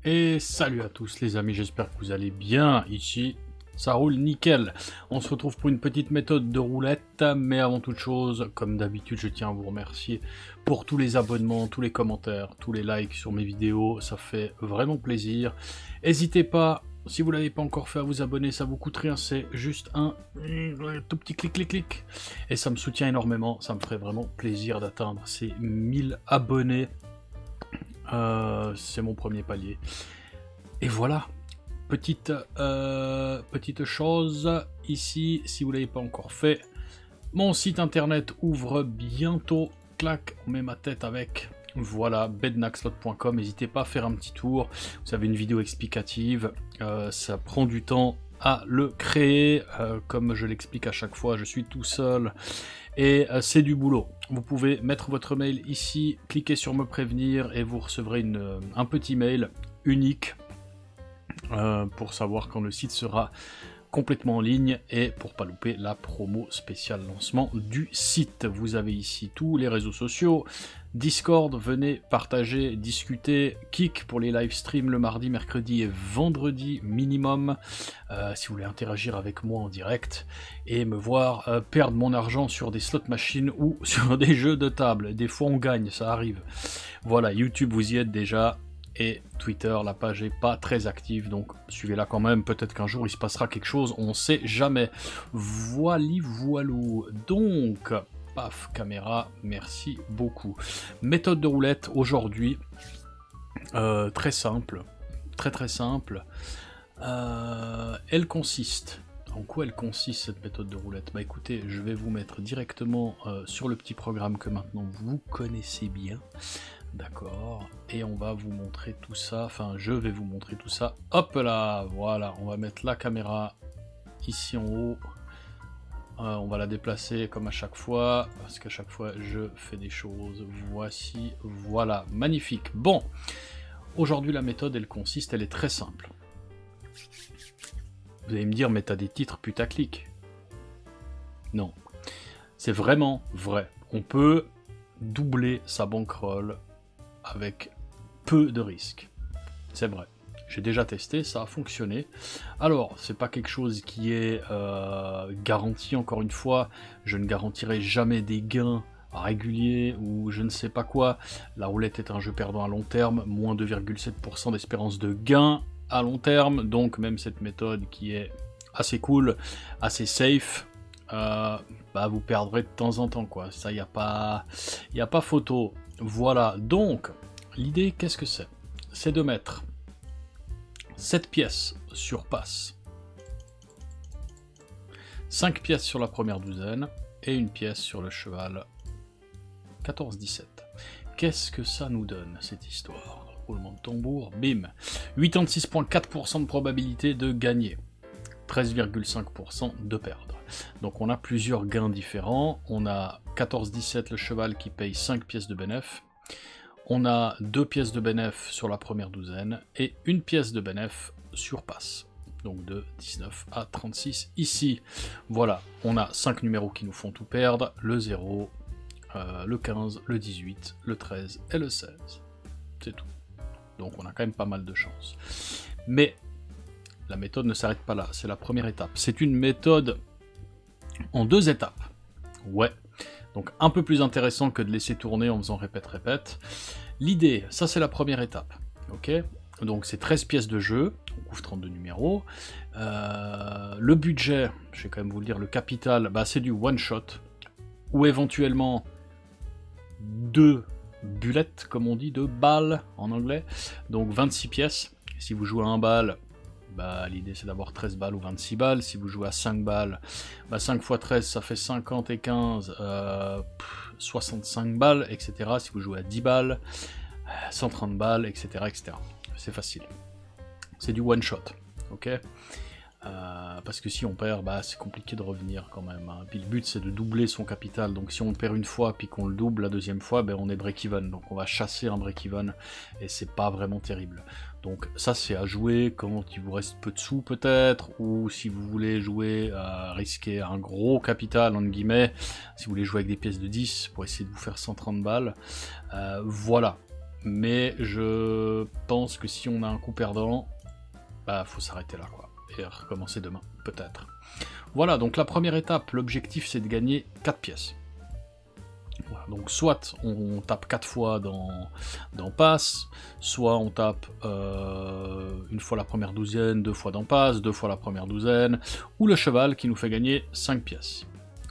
Et salut à tous les amis, j'espère que vous allez bien. Ici, ça roule nickel. On se retrouve pour une petite méthode de roulette, mais avant toute chose, comme d'habitude, je tiens à vous remercier pour tous les abonnements, tous les commentaires, tous les likes sur mes vidéos. Ça fait vraiment plaisir. N'hésitez pas, si vous ne l'avez pas encore fait, à vous abonner, ça vous coûte rien, c'est juste un tout petit clic. Et ça me soutient énormément, ça me ferait vraiment plaisir d'atteindre ces 1000 abonnés. C'est mon premier palier. Et voilà, petite chose ici, si vous ne l'avez pas encore fait, mon site internet ouvre bientôt. Clac, on met ma tête avec. Voilà, bednaxlot.com, n'hésitez pas à faire un petit tour. Vous avez une vidéo explicative, ça prend du temps à le créer, comme je l'explique à chaque fois, je suis tout seul et c'est du boulot. Vous pouvez mettre votre mail ici, cliquez sur me prévenir et vous recevrez un petit mail unique pour savoir quand le site sera complètement en ligne et pour pas louper la promo spéciale lancement du site. Vous avez ici tous les réseaux sociaux, Discord, venez partager, discuter, Kik pour les live streams le mardi, mercredi et vendredi minimum, si vous voulez interagir avec moi en direct et me voir perdre mon argent sur des slot machines ou sur des jeux de table. Des fois on gagne, ça arrive. Voilà, YouTube vous y êtes déjà. Et Twitter, la page est pas très active, donc suivez-la quand même, peut-être qu'un jour il se passera quelque chose, on sait jamais. Voilou. Donc, paf, caméra, merci beaucoup. Méthode de roulette, aujourd'hui, très simple, très simple. Elle consiste, en quoi elle consiste cette méthode de roulette? Bah écoutez, je vais vous mettre directement sur le petit programme que maintenant vous connaissez bien. D'accord, et on va vous montrer tout ça, enfin je vais vous montrer tout ça, hop là, voilà, on va mettre la caméra ici en haut, on va la déplacer comme à chaque fois, parce qu'à chaque fois je fais des choses, voici, voilà, magnifique. Bon, aujourd'hui la méthode elle consiste, elle est très simple. Vous allez me dire, mais t'as des titres putaclic. Non, c'est vraiment vrai, on peut doubler sa bankroll avec peu de risques. C'est vrai. J'ai déjà testé, ça a fonctionné. Alors, c'est pas quelque chose qui est garanti, encore une fois. Je ne garantirai jamais des gains réguliers ou je ne sais pas quoi. La roulette est un jeu perdant à long terme, moins 2,7% d'espérance de gain à long terme. Donc, même cette méthode qui est assez cool, assez safe, bah vous perdrez de temps en temps, quoi. Ça, y a pas photo. Voilà, donc, l'idée, qu'est-ce que c'est? C'est de mettre 7 pièces sur passe, 5 pièces sur la première douzaine, et une pièce sur le cheval 14-17. Qu'est-ce que ça nous donne, cette histoire? Roulement de tambour, bim. 86,4% de probabilité de gagner, 13,5% de perdre. Donc on a plusieurs gains différents, on a 14-17 le cheval qui paye 5 pièces de bénéf, on a 2 pièces de bénéf sur la première douzaine et une pièce de bénéf sur passe, donc de 19 à 36 ici. Voilà, on a 5 numéros qui nous font tout perdre, le 0, le 15, le 18, le 13 et le 16, c'est tout. Donc on a quand même pas mal de chance. Mais la méthode ne s'arrête pas là, c'est la première étape. C'est une méthode en 2 étapes. Ouais, donc un peu plus intéressant que de laisser tourner en faisant répète. L'idée, ça c'est la première étape. Ok, donc c'est 13 pièces de jeu, on couvre 32 numéros. Le budget, je vais quand même vous le dire, le capital, bah, c'est du one shot, ou éventuellement 2 bullets, comme on dit, 2 balles en anglais, donc 26 pièces. Si vous jouez à 1 balle, bah, l'idée c'est d'avoir 13 balles ou 26 balles. Si vous jouez à 5 balles, bah, 5 x 13 ça fait 50 et 15, 65 balles, etc. Si vous jouez à 10 balles, 130 balles, etc. C'est facile. C'est du one shot, ok, parce que si on perd, bah, c'est compliqué de revenir quand même, hein. Puis le but c'est de doubler son capital, donc si on perd une fois puis qu'on le double la deuxième fois, ben on est break-even, donc on va chasser un break-even et c'est pas vraiment terrible. Donc ça c'est à jouer quand il vous reste peu de sous peut-être, ou si vous voulez jouer à risquer un gros capital entre guillemets, si vous voulez jouer avec des pièces de 10 pour essayer de vous faire 130 balles, voilà. mais je pense que si on a un coup perdant, bah faut s'arrêter là quoi, et recommencer demain, peut-être. Voilà, donc la première étape, l'objectif c'est de gagner 4 pièces. Voilà, donc soit on tape 4 fois dans passe, soit on tape une fois la première douzaine, 2 fois dans passe, 2 fois la première douzaine, ou le cheval qui nous fait gagner 5 pièces.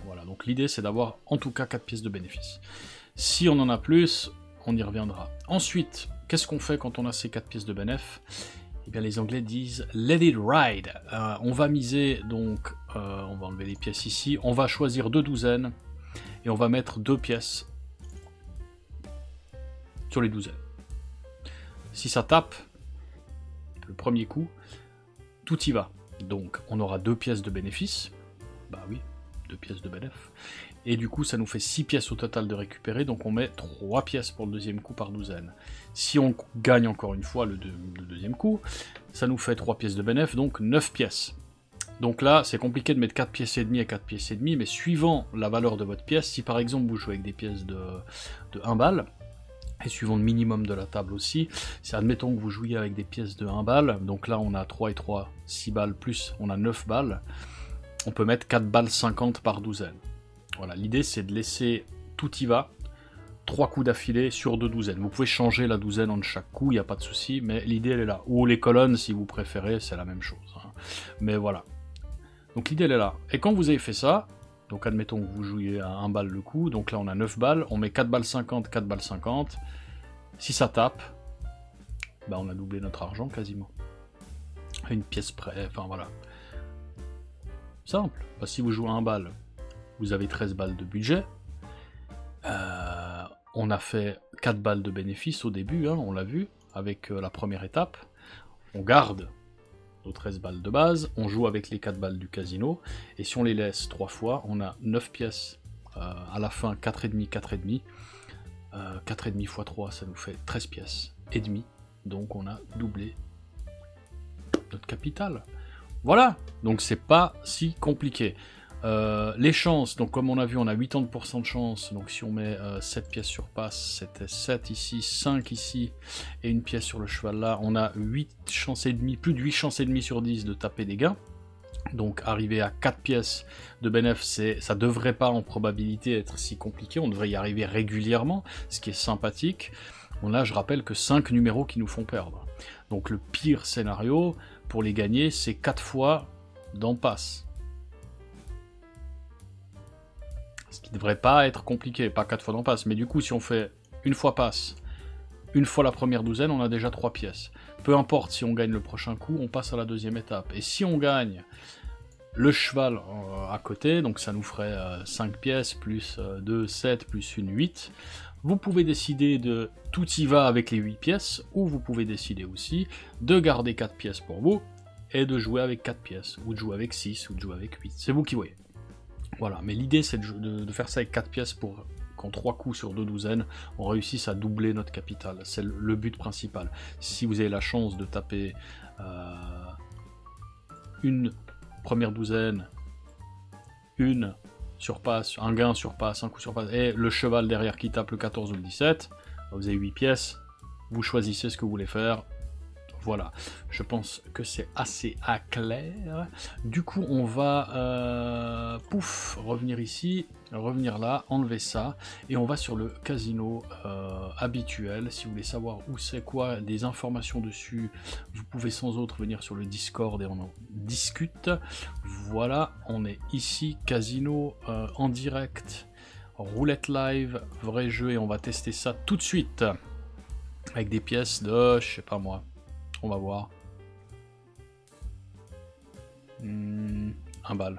Voilà, donc l'idée c'est d'avoir en tout cas 4 pièces de bénéfice. Si on en a plus, on y reviendra. Ensuite, qu'est-ce qu'on fait quand on a ces 4 pièces de bénéf? Eh bien les Anglais disent « let it ride ». On va miser, donc on va enlever les pièces ici, on va choisir 2 douzaines, et on va mettre 2 pièces sur les douzaines. Si ça tape, le premier coup, tout y va. Donc on aura 2 pièces de bénéfice, bah oui, 2 pièces de bénéf, et du coup ça nous fait 6 pièces au total de récupérer, donc on met 3 pièces pour le deuxième coup par douzaine. Si on gagne encore une fois le deuxième coup, ça nous fait 3 pièces de bénéf, donc 9 pièces. Donc là, c'est compliqué de mettre 4 pièces et demie à 4 pièces et demie, mais suivant la valeur de votre pièce, si par exemple vous jouez avec des pièces de 1 balle, et suivant le minimum de la table aussi, c'est admettons que vous jouiez avec des pièces de 1 balle, donc là on a 3 et 3, 6 balles plus, on a 9 balles, on peut mettre 4 balles 50 par douzaine. Voilà, l'idée c'est de laisser tout y va, 3 coups d'affilée sur 2 douzaines. Vous pouvez changer la douzaine en chaque coup, il n'y a pas de souci, mais l'idée elle est là. Ou les colonnes si vous préférez, c'est la même chose. Hein. Mais voilà. Donc l'idée elle est là. Et quand vous avez fait ça, donc admettons que vous jouiez à 1 balle le coup, donc là on a 9 balles, on met 4 balles 50, 4 balles 50. Si ça tape, bah on a doublé notre argent quasiment. À une pièce près, enfin voilà. Simple. Bah, si vous jouez à 1 balle, vous avez 13 balles de budget. On a fait 4 balles de bénéfice au début, hein, on l'a vu, avec la première étape. On garde nos 13 balles de base, on joue avec les 4 balles du casino, et si on les laisse 3 fois, on a 9 pièces, à la fin 4,5, 4,5, 4,5 x 3, ça nous fait 13 pièces et demi, donc on a doublé notre capital. Voilà, donc c'est pas si compliqué. Les chances, donc comme on a vu, on a 80% de chance, donc si on met 7 pièces sur passe, c'était 7 ici, 5 ici, et une pièce sur le cheval là, on a 8 chances et demie, plus de 8 chances et demie sur 10 de taper des gains. Donc arriver à 4 pièces de bénéf, ça devrait pas en probabilité être si compliqué, on devrait y arriver régulièrement, ce qui est sympathique. Bon là je rappelle que 5 numéros qui nous font perdre. Donc le pire scénario, pour les gagner, c'est 4 fois dans passe. Ce qui ne devrait pas être compliqué, pas 4 fois dans passe, mais du coup si on fait une fois passe, une fois la première douzaine, on a déjà 3 pièces. Peu importe si on gagne le prochain coup, on passe à la deuxième étape. Et si on gagne le cheval à côté, donc ça nous ferait 5 pièces, plus 2, 7, plus une 8, vous pouvez décider de tout y va avec les 8 pièces, ou vous pouvez décider aussi de garder 4 pièces pour vous, et de jouer avec 4 pièces, ou de jouer avec 6, ou de jouer avec 8. C'est vous qui voyez. Voilà, mais l'idée c'est de faire ça avec 4 pièces pour qu'en 3 coups sur 2 douzaines, on réussisse à doubler notre capital. C'est le but principal. Si vous avez la chance de taper une première douzaine, une sur passe, un gain sur passe, un coup sur passe, et le cheval derrière qui tape le 14 ou le 17, vous avez 8 pièces, vous choisissez ce que vous voulez faire. Voilà, je pense que c'est assez clair. Du coup, on va revenir ici, revenir là, enlever ça, et on va sur le casino habituel. Si vous voulez savoir où c'est quoi, des informations dessus, vous pouvez sans autre venir sur le Discord et on en discute. Voilà, on est ici, casino en direct, roulette live, vrai jeu, et on va tester ça tout de suite avec des pièces de, je sais pas moi. On va voir. 1 balle.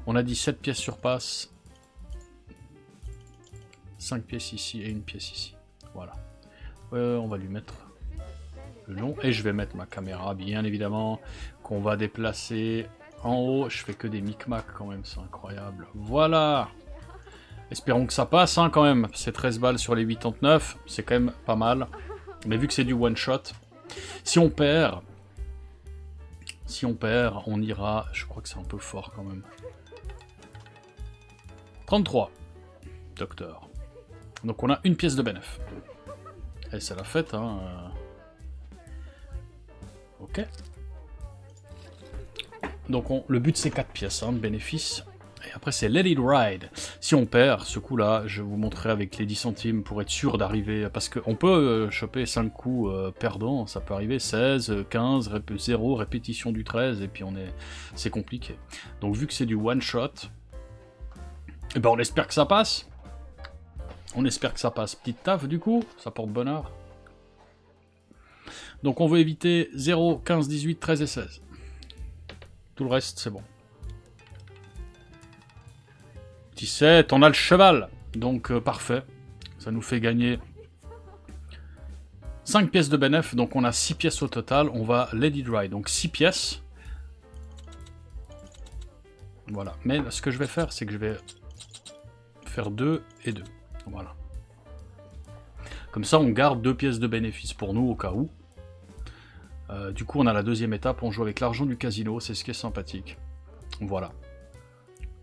On a dit 7 pièces sur passe. 5 pièces ici et une pièce ici. Voilà. On va lui mettre le long. Et je vais mettre ma caméra, bien évidemment, qu'on va déplacer en haut. Je fais que des micmacs quand même, c'est incroyable. Voilà. Espérons que ça passe hein, quand même. C'est 13 balles sur les 89. C'est quand même pas mal. Mais vu que c'est du one shot. Si on perd, on ira, je crois que c'est un peu fort quand même. 33, docteur. Donc on a une pièce de bénéf. Et c'est la fête, hein. Ok. Donc le but c'est 4 pièces hein, de bénéfice. Et après c'est Let It Ride. Si on perd, ce coup-là, je vous montrerai avec les 10 centimes pour être sûr d'arriver. Parce qu'on peut choper 5 coups perdants, ça peut arriver 16, 15, 0, répétition du 13, et puis c'est compliqué. Donc vu que c'est du one shot, eh ben on espère que ça passe. On espère que ça passe. Petite taf du coup, ça porte bonheur. Donc on veut éviter 0, 15, 18, 13 et 16. Tout le reste, c'est bon. 17, on a le cheval. Donc, parfait. Ça nous fait gagner 5 pièces de bénéf. Donc, on a 6 pièces au total. On va Let It Ride. Donc, 6 pièces. Voilà. Mais ce que je vais faire, c'est que je vais faire 2 et 2. Voilà. Comme ça, on garde 2 pièces de bénéfice pour nous, au cas où. Du coup, on a la deuxième étape, on joue avec l'argent du casino, c'est ce qui est sympathique. Voilà.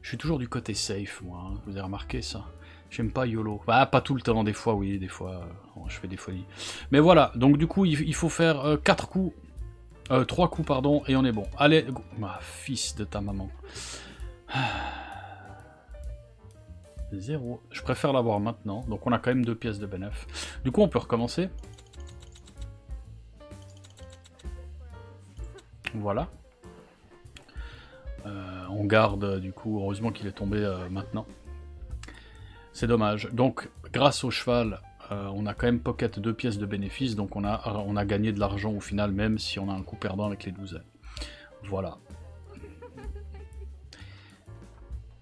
Je suis toujours du côté safe, moi, hein. Vous avez remarqué ça? J'aime pas YOLO. Bah, pas tout le temps, des fois, oui, des fois, je fais des folies. Mais voilà, donc du coup, il faut faire 4 coups, 3 coups, pardon, et on est bon. Allez, go. Ah, fils de ta maman. 0. Je préfère l'avoir maintenant, donc on a quand même 2 pièces de bénéf. Du coup, on peut recommencer. Voilà. On garde, du coup, heureusement qu'il est tombé maintenant. C'est dommage. Donc, grâce au cheval, on a quand même pocket 2 pièces de bénéfice, donc on a gagné de l'argent au final, même si on a un coup perdant avec les 12. Voilà.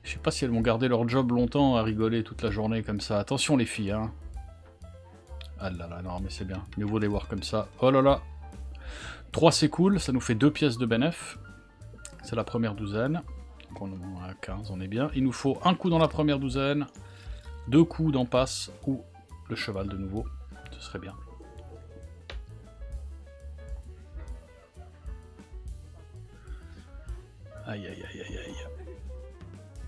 Je sais pas si elles vont garder leur job longtemps à rigoler toute la journée comme ça. Attention les filles, hein. Ah là là, non mais c'est bien. Mieux vaut les voir comme ça. Oh là là. 3 c'est cool, ça nous fait 2 pièces de bénéf. C'est la première douzaine. Donc on a 15, on est bien. Il nous faut un coup dans la première douzaine, 2 coups dans passe ou le cheval de nouveau. Ce serait bien. Aïe aïe aïe aïe aïe.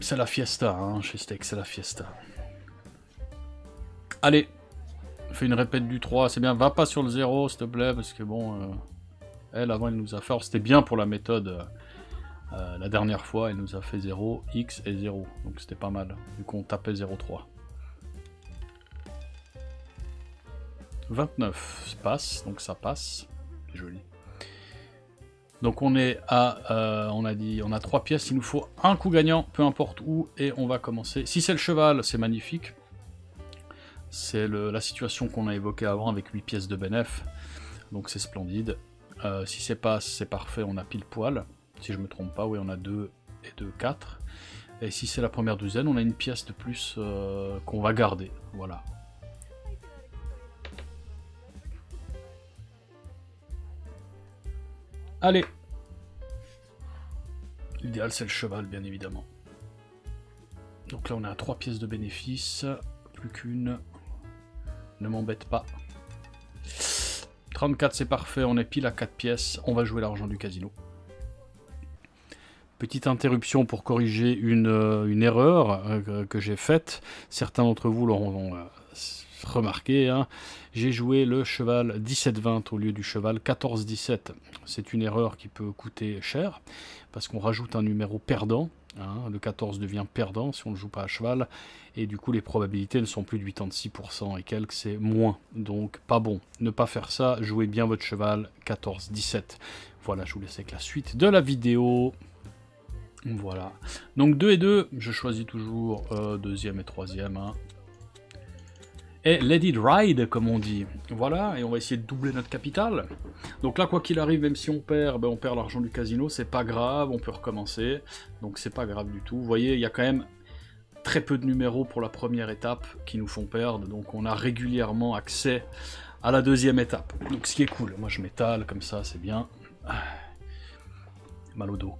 C'est la fiesta, hein, chez Steak, c'est la fiesta. Allez, fais une répète du 3, c'est bien. Va pas sur le 0, s'il te plaît, parce que bon... elle, avant, elle nous a fait... C'était bien pour la méthode. La dernière fois, elle nous a fait 0, X et 0. Donc c'était pas mal, vu qu'on tapait 0,3. 29 passe, donc ça passe. C'est joli. Donc on est à... on a 3 pièces, il nous faut un coup gagnant, peu importe où, et on va commencer. Si c'est le cheval, c'est magnifique. C'est la situation qu'on a évoquée avant avec 8 pièces de bénéf. Donc c'est splendide. Si c'est passe, c'est parfait, on a pile poil. Si je me trompe pas, oui, on a 2 et 2, 4. Et si c'est la première douzaine, on a une pièce de plus qu'on va garder. Voilà. Allez. L'idéal, c'est le cheval, bien évidemment. Donc là, on est à 3 pièces de bénéfice. Plus qu'une. Ne m'embête pas. 34, c'est parfait. On est pile à 4 pièces. On va jouer l'argent du casino. Petite interruption pour corriger une erreur que j'ai faite. Certains d'entre vous l'auront remarqué. Hein. J'ai joué le cheval 17-20 au lieu du cheval 14-17. C'est une erreur qui peut coûter cher, parce qu'on rajoute un numéro perdant. Hein. Le 14 devient perdant si on ne joue pas à cheval. Et du coup, les probabilités ne sont plus de 86% et quelques, c'est moins. Donc, pas bon. Ne pas faire ça. Jouez bien votre cheval 14-17. Voilà, je vous laisse avec la suite de la vidéo. Voilà. Donc 2 et 2, je choisis toujours deuxième et troisième. Hein. Et let it ride, comme on dit. Voilà, et on va essayer de doubler notre capital. Donc là, quoi qu'il arrive, même si on perd, ben on perd l'argent du casino, c'est pas grave, on peut recommencer. Donc c'est pas grave du tout. Vous voyez, il y a quand même très peu de numéros pour la première étape qui nous font perdre. Donc on a régulièrement accès à la deuxième étape. Donc ce qui est cool. Moi je m'étale comme ça, c'est bien. Mal au dos.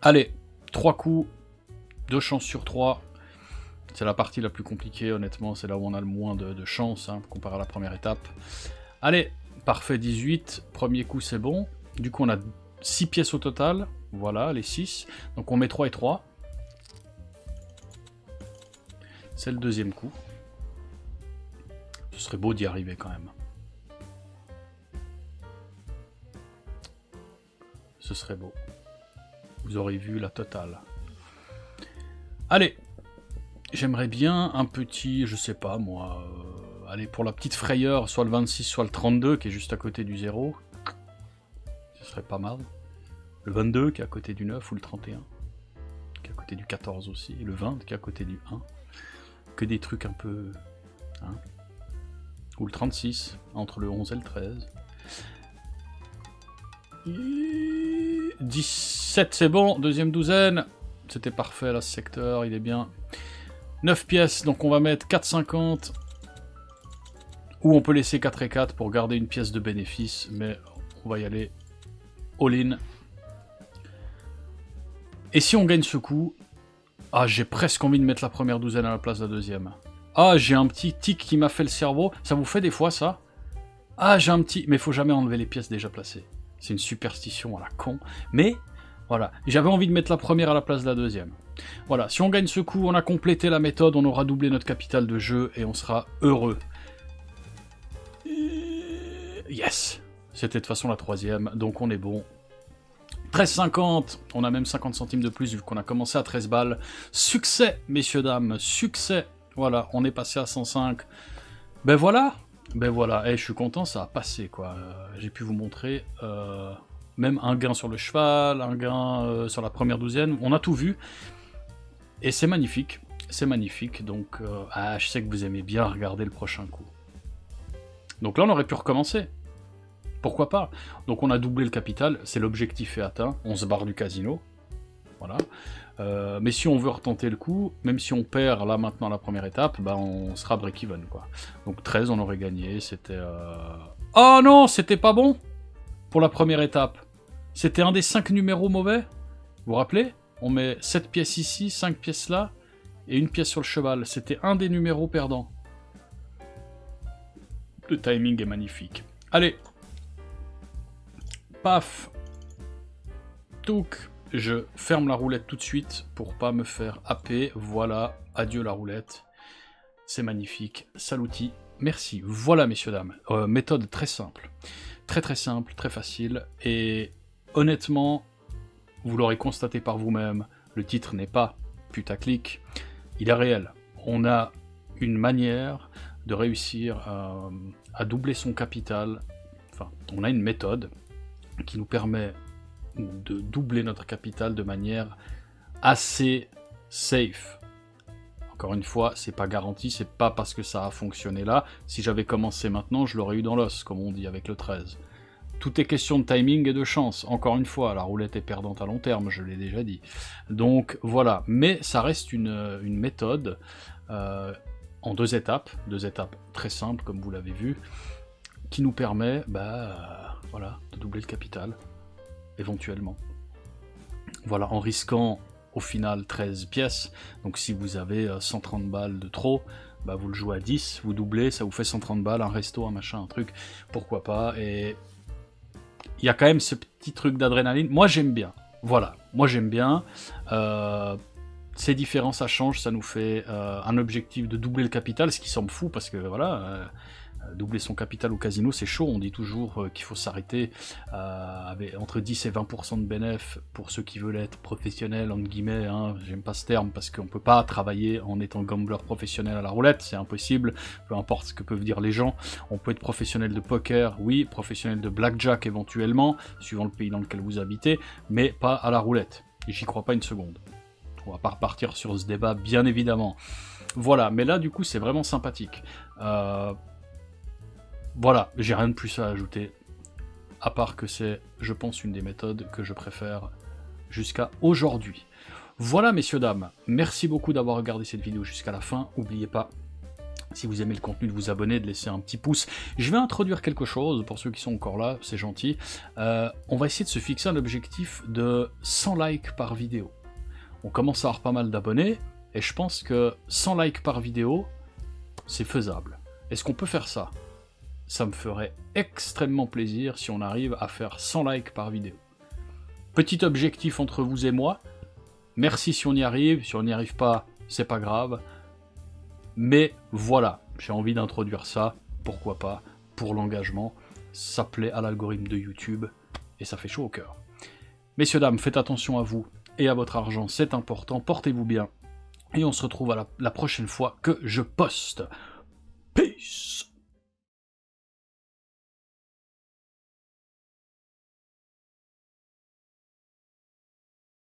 Allez, 3 coups, 2 chances sur 3. C'est la partie la plus compliquée, honnêtement, c'est là où on a le moins de chance, hein, comparé à la première étape. Allez, parfait, 18, premier coup c'est bon. Du coup on a 6 pièces au total, voilà, les 6. Donc on met 3 et 3. C'est le deuxième coup. Ce serait beau d'y arriver quand même. Ce serait beau. Vous aurez vu la totale. Allez, j'aimerais bien un petit, je sais pas moi, allez pour la petite frayeur, soit le 26, soit le 32 qui est juste à côté du 0. Ce serait pas mal. Le 22 qui est à côté du 9 ou le 31 qui est à côté du 14 aussi. Et le 20 qui est à côté du 1. Que des trucs un peu... Hein, ou le 36 entre le 11 et le 13. 17 c'est bon, deuxième douzaine. C'était parfait là ce secteur, il est bien. 9 pièces, donc on va mettre 4,50. Ou on peut laisser 4 et 4 pour garder une pièce de bénéfice. Mais on va y aller all-in. Et si on gagne ce coup... Ah, j'ai presque envie de mettre la première douzaine à la place de la deuxième. Ah, j'ai un petit tic qui m'a fait le cerveau. Ça vous fait des fois ça? Ah, j'ai un petit... Mais il faut jamais enlever les pièces déjà placées. C'est une superstition à la con. Mais, voilà. J'avais envie de mettre la première à la place de la deuxième. Voilà. Si on gagne ce coup, on a complété la méthode, on aura doublé notre capital de jeu et on sera heureux. Yes! C'était de toute façon la troisième, donc on est bon. 13,50, on a même 50 centimes de plus vu qu'on a commencé à 13 balles. Succès, messieurs, dames, succès. Voilà, on est passé à 105. Ben voilà, je suis content, ça a passé, quoi. J'ai pu vous montrer même un gain sur le cheval, un gain sur la première douzaine. On a tout vu. Et c'est magnifique, donc je sais que vous aimez bien regarder le prochain coup. Donc là, on aurait pu recommencer. Pourquoi pas? Donc on a doublé le capital, c'est l'objectif est atteint, on se barre du casino. Voilà. Mais si on veut retenter le coup, même si on perd là maintenant la première étape, bah on sera break-even quoi. Donc 13 on aurait gagné, c'était... Oh non, c'était pas bon pour la première étape. C'était un des 5 numéros mauvais. Vous vous rappelez? On met 7 pièces ici, 5 pièces là, et une pièce sur le cheval. C'était un des numéros perdants. Le timing est magnifique. Allez. Paf. Touk. Je ferme la roulette tout de suite pour pas me faire happer. Voilà. Adieu la roulette. C'est magnifique. Saluti. Merci. Voilà, messieurs, dames. Méthode très simple. Très simple, très facile. Et honnêtement, vous l'aurez constaté par vous-même, le titre n'est pas putaclic. Il est réel. On a une manière de réussir à doubler son capital. Enfin, on a une méthode qui nous permet de doubler notre capital de manière assez safe. Encore une fois, c'est pas garanti, c'est pas parce que ça a fonctionné là. Si j'avais commencé maintenant, je l'aurais eu dans l'os, comme on dit avec le 13. Tout est question de timing et de chance. Encore une fois, la roulette est perdante à long terme, je l'ai déjà dit. Donc voilà, mais ça reste une méthode en deux étapes très simples, comme vous l'avez vu, qui nous permet voilà, de doubler le capital, éventuellement. Voilà, en risquant au final 13 pièces, donc si vous avez 130 balles de trop, bah vous le jouez à 10, vous doublez, ça vous fait 130 balles, un resto, un machin, un truc, pourquoi pas, et il y a quand même ce petit truc d'adrénaline, moi j'aime bien, voilà, moi j'aime bien, c'est différent, ça change, ça nous fait un objectif de doubler le capital, ce qui semble fou, parce que voilà... doubler son capital au casino, c'est chaud. On dit toujours qu'il faut s'arrêter avec entre 10 et 20% de bénéfices pour ceux qui veulent être professionnels, entre guillemets. Hein. J'aime pas ce terme parce qu'on peut pas travailler en étant gambler professionnel à la roulette, c'est impossible. Peu importe ce que peuvent dire les gens. On peut être professionnel de poker, oui, professionnel de blackjack éventuellement, suivant le pays dans lequel vous habitez, mais pas à la roulette. Et j'y crois pas une seconde. On va pas repartir sur ce débat, bien évidemment. Voilà, mais là, du coup, c'est vraiment sympathique. Voilà, j'ai rien de plus à ajouter, à part que c'est, je pense, une des méthodes que je préfère jusqu'à aujourd'hui. Voilà, messieurs, dames, merci beaucoup d'avoir regardé cette vidéo jusqu'à la fin. N'oubliez pas, si vous aimez le contenu, de vous abonner, de laisser un petit pouce. Je vais introduire quelque chose, pour ceux qui sont encore là, c'est gentil. On va essayer de se fixer un objectif de 100 likes par vidéo. On commence à avoir pas mal d'abonnés, et je pense que 100 likes par vidéo, c'est faisable. Est-ce qu'on peut faire ça ? Ça me ferait extrêmement plaisir si on arrive à faire 100 likes par vidéo. Petit objectif entre vous et moi. Merci si on y arrive. Si on n'y arrive pas, c'est pas grave. Mais voilà, j'ai envie d'introduire ça. pourquoi pas, pour l'engagement, ça plaît à l'algorithme de YouTube, et ça fait chaud au cœur. Messieurs, dames, faites attention à vous et à votre argent, c'est important, portez-vous bien, et on se retrouve à la prochaine fois que je poste.